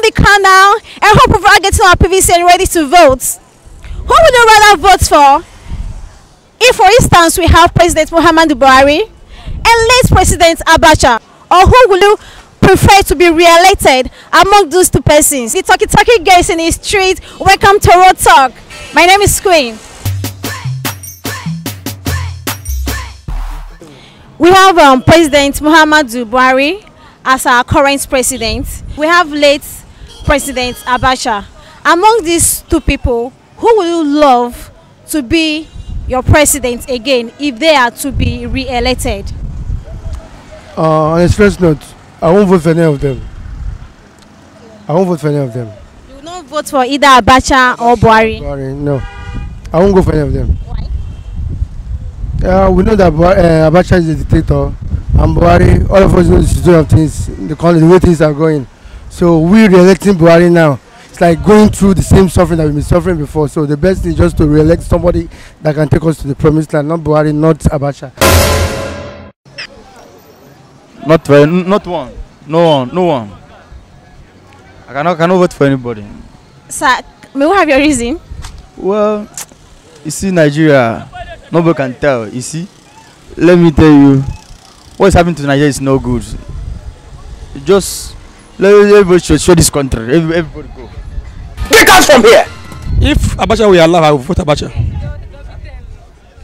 on the countdown. I hope we're all getting our PVC and ready to vote. Who would you rather vote for? If, for instance, we have President Muhammadu Buhari and late President Abacha, or who will you prefer to be re-elected among those two persons? The talkie guys in the street, welcome to Road Talk. My name is Queen. We have President Muhammadu Buhari as our current president. We have late President Abacha. Among these two people, who will you love to be your president again if they are to be re-elected? On a serious note, I won't vote for any of them. I won't vote for any of them. You will not vote for either Abacha or Buhari? Buhari, no. I won't go for any of them. Why? We know that Abacha is a dictator, and Buhari, all of us know the situation of things, the way things are going. So we re-electing Buhari now. It's like going through the same suffering that we've been suffering before. So the best thing is just to re-elect somebody that can take us to the promised land, not Buhari, not Abacha. Not one. No one. I cannot vote for anybody. Sir, may we have your reason? Well, you see, Nigeria, nobody can tell. You see, let me tell you, what is happening to Nigeria is no good. Just let everybody show this country. Everybody go. Get us from here. If Abacha will allow, I will vote Abacha.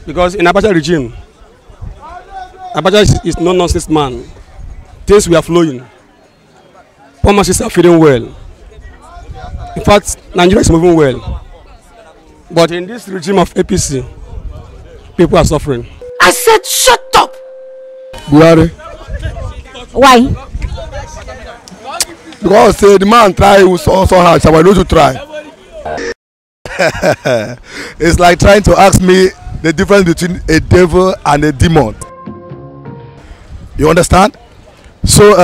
Because in Abacha regime, Abacha is no nonsense man. Things we are flowing. Poor masses are feeling well. In fact, Nigeria is moving well. But in this regime of APC, people are suffering. I said shut up. Buhari. Why? Because the man try so hard, so I don't to try. It's like trying to ask me the difference between a devil and a demon. You understand? So,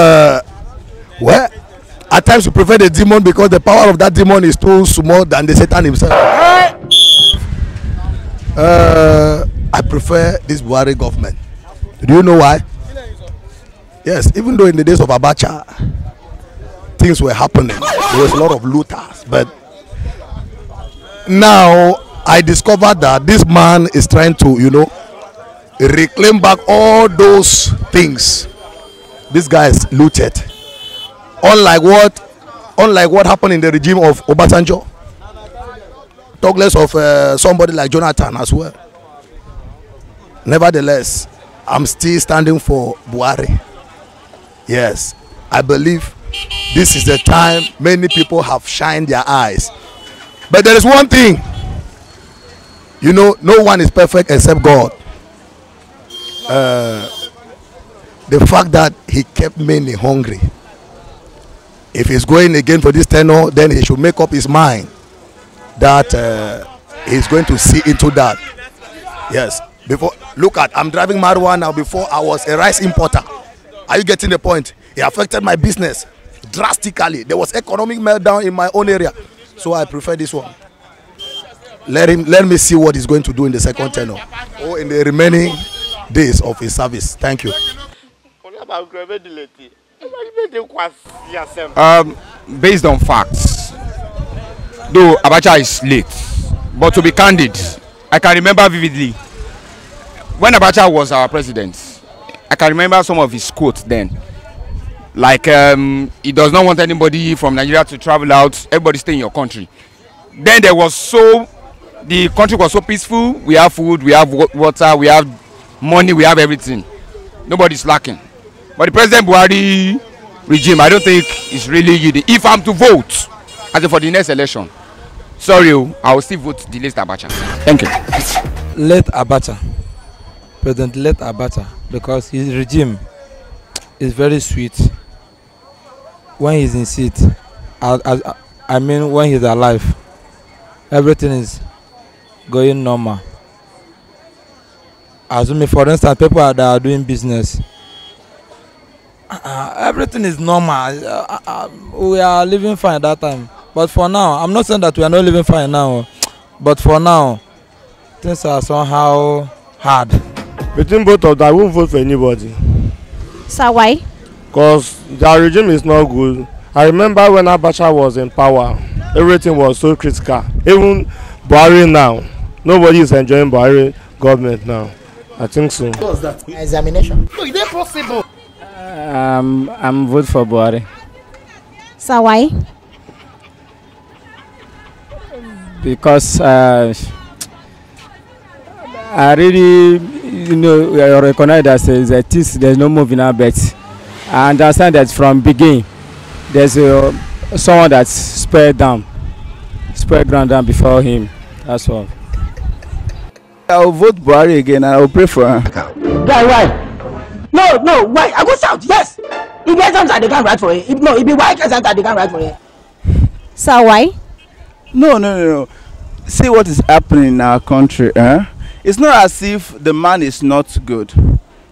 well, at times you prefer the demon because the power of that demon is too small than the Satan himself. I prefer this Buhari government. Do you know why? Yes, even though in the days of Abacha, things were happening. There was a lot of looters. But now I discovered that this man is trying to, reclaim back all those things these guys looted. Unlike what happened in the regime of Obasanjo. Talk less of somebody like Jonathan as well. Nevertheless, I'm still standing for Buhari. Yes, I believe this is the time many people have shined their eyes. But there is one thing, no one is perfect except God. The fact that he kept many hungry. If he's going again for this tenure, then he should make up his mind that he's going to see into that. Yes. Look at, I'm driving marijuana now. Before I was a rice importer. Are you getting the point? It affected my business drastically. There was economic meltdown in my own area. So I prefer this one. Let me see what he's going to do in the second tenure or in the remaining days of his service. Thank you. Based on facts, though Abacha is late, but to be candid, I can remember vividly when Abacha was our president. I can remember some of his quotes then, like he does not want anybody from Nigeria to travel out, everybody stay in your country. Then the country was so peaceful. We have food, we have water, we have money, we have everything. Nobody's lacking. But the President Buhari regime, I don't think is really yielding. If I'm to vote as for the next election, sorry, I will still vote the late Abacha. Thank you. Late Abacha. President late Abacha, because his regime is very sweet when he's in seat. I mean when he's alive, everything is going normal. Assuming, for instance, people that are doing business, everything is normal. We are living fine at that time. But for now, I'm not saying that we are not living fine now, but for now, things are somehow hard. Between both of them, I won't vote for anybody. Sir, why? Because their regime is not good. I remember when Abacha was in power, everything was so critical. Even Buhari now, nobody is enjoying Buhari government now. I think so. What was that? Examination. No, is that possible? I'm vote for Buhari. So why? Because I really, I recognize that there's no moving out, but I understand that from beginning there's someone that's spread ground down before him. That's all. I'll vote Buhari again and I'll pray for her. Guy, why? No, why? I go shout, yes. If get something they can't write for it. If be why get something they can't write for it. So why? No. See what is happening in our country. It's not as if the man is not good.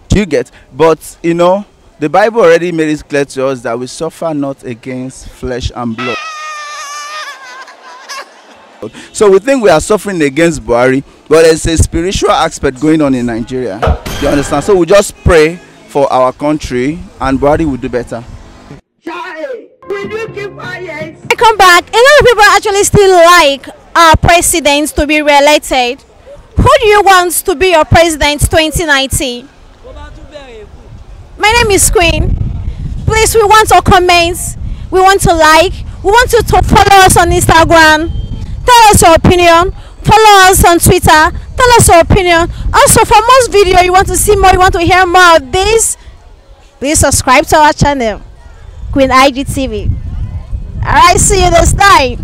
Do you get? But the Bible already made it clear to us that we suffer not against flesh and blood. So we think we are suffering against Buhari, but there's a spiritual aspect going on in Nigeria. You understand? So we just pray for our country and Buhari will do better. I come back. A lot of people actually still like our presidents to be re-elected. Who do you want to be your president 2019? My name is Queen. Please, we want your comments. We want to like. We want you to follow us on Instagram. Tell us your opinion. Follow us on Twitter. Tell us your opinion. Also, for most video you want to see more, you want to hear more of this, please subscribe to our channel, QueenIG-TV. Alright, see you this time.